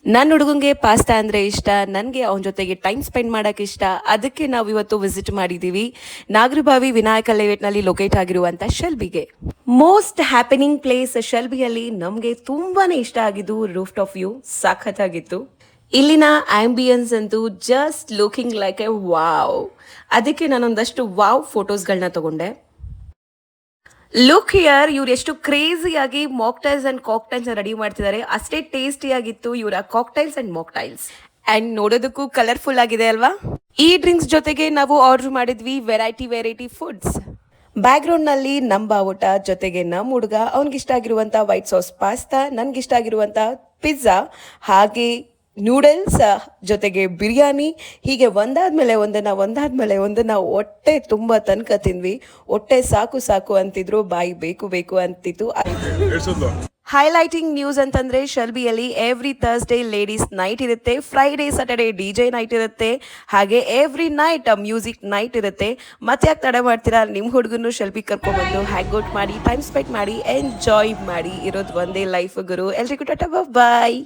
ನನ್ನ ಹುಡುಗಂಗೆ ಪಾಸ್ತಾ ಅಂದರೆ ಇಷ್ಟ, ನನಗೆ ಅವನ ಜೊತೆಗೆ ಟೈಮ್ ಸ್ಪೆಂಡ್ ಮಾಡೋಕ್ಕೆ ಇಷ್ಟ. ಅದಕ್ಕೆ ನಾವು ಇವತ್ತು ವಿಸಿಟ್ ಮಾಡಿದ್ದೀವಿ ನಾಗರಬಾವಿ ವಿನಾಯಕ ಲೇಔಟ್ನಲ್ಲಿ ಲೊಕೇಟ್ ಆಗಿರುವಂಥ ಶೆಲ್ಬಿಗೆ. ಮೋಸ್ಟ್ ಹ್ಯಾಪನಿಂಗ್ ಪ್ಲೇಸ್ ಶೆಲ್ಬಿಯಲ್ಲಿ ನಮಗೆ ತುಂಬಾ ಇಷ್ಟ ಆಗಿದ್ದು ರೂಫ್ ಟಾಪ್ ವ್ಯೂ ಸಖತ್ತಾಗಿತ್ತು. ಇಲ್ಲಿನ ಆಂಬಿಯನ್ಸ್ ಅಂತೂ just looking like A wow. ಅದಕ್ಕೆ ನಾನೊಂದಷ್ಟು ವಾವ್ ಫೋಟೋಸ್ಗಳನ್ನ ತಗೊಂಡೆ. ಲುಕ್ ಹಿಯರ್, ಇವ್ರು ಎಷ್ಟು ಕ್ರೇಜಿಯಾಗಿ ಮಾಕ್ಟೈಲ್ಸ್ ಅಂಡ್ ಕಾಕ್ಟೈಲ್ಸ್ ರೆಡಿ ಮಾಡ್ತಿದ್ದಾರೆ. ಅಷ್ಟೇ ಟೇಸ್ಟಿಯಾಗಿತ್ತು ಇವರ ಕಾಕ್ಟೈಲ್ಸ್ ಅಂಡ್ ಮಾಕ್ಟೈಲ್ಸ್. ಅಂಡ್ ನೋಡೋದಕ್ಕೂ ಕಲರ್ಫುಲ್ ಆಗಿದೆ ಅಲ್ವಾ. ಈ ಡ್ರಿಂಕ್ಸ್ ಜೊತೆಗೆ ನಾವು ಆರ್ಡರ್ ಮಾಡಿದ್ವಿ ವೆರೈಟಿ ಫುಡ್ಸ್. ಬ್ಯಾಕ್ ಗ್ರೌಂಡ್ ನಲ್ಲಿ ನಮ್ಮ ಬಾವುಟ, ಜೊತೆಗೆ ನಮ್ಮ ಹುಡುಗ ಅವ್ನಿಗಿಷ್ಟ ಆಗಿರುವಂತ ವೈಟ್ ಸಾಸ್ ಪಾಸ್ತಾ, ನನ್ಗಿಷ್ಟ ಆಗಿರುವಂತ ಪಿಜ್ಜಾ, ಹಾಗೆ ನೂಡಲ್ಸ್, ಜೊತೆಗೆ ಬಿರಿಯಾನಿ, ಹೀಗೆ ಒಂದಾದ್ಮೇಲೆ ಒಂದನ್ನ ಹೊಟ್ಟೆ ತುಂಬ ತನಕ ತಿಂದ್ವಿ. ಹೊಟ್ಟೆ ಸಾಕು ಅಂತಿದ್ರು, ಬಾಯಿ ಬೇಕು ಅಂತಿತ್ತು. ಹೈಲೈಟಿಂಗ್ ನ್ಯೂಸ್ ಅಂತಂದ್ರೆ ಶೆಲ್ಬಿಯಲ್ಲಿ ಎವ್ರಿ ಥರ್ಸ್ಡೇ ಲೇಡೀಸ್ ನೈಟ್ ಇರುತ್ತೆ, ಫ್ರೈಡೇ ಸ್ಯಾಟರ್ಡೇ DJ ನೈಟ್ ಇರುತ್ತೆ, ಹಾಗೆ ಎವ್ರಿ ನೈಟ್ ಮ್ಯೂಸಿಕ್ ನೈಟ್ ಇರುತ್ತೆ. ಮತ್ತೆ ಯಾಕೆ ತಡ ಮಾಡ್ತೀರಾ, ನಿಮ್ಮ ಹುಡುಗನ್ನು ಶೆಲ್ಬಿ ಕರ್ಕೊಂಡ್ಬಂದು ಹ್ಯಾಂಗ್ ಔಟ್ ಮಾಡಿ, ಟೈಮ್ ಸ್ಪೆಂಡ್ ಮಾಡಿ, ಎಂಜಾಯ್ ಮಾಡಿ. ಇರೋದು ಒಂದೇ ಲೈಫ್ ಗುರು. ಎಲ್ರಿಗೂ ಟಾಟಾ, ಬಾಯ್.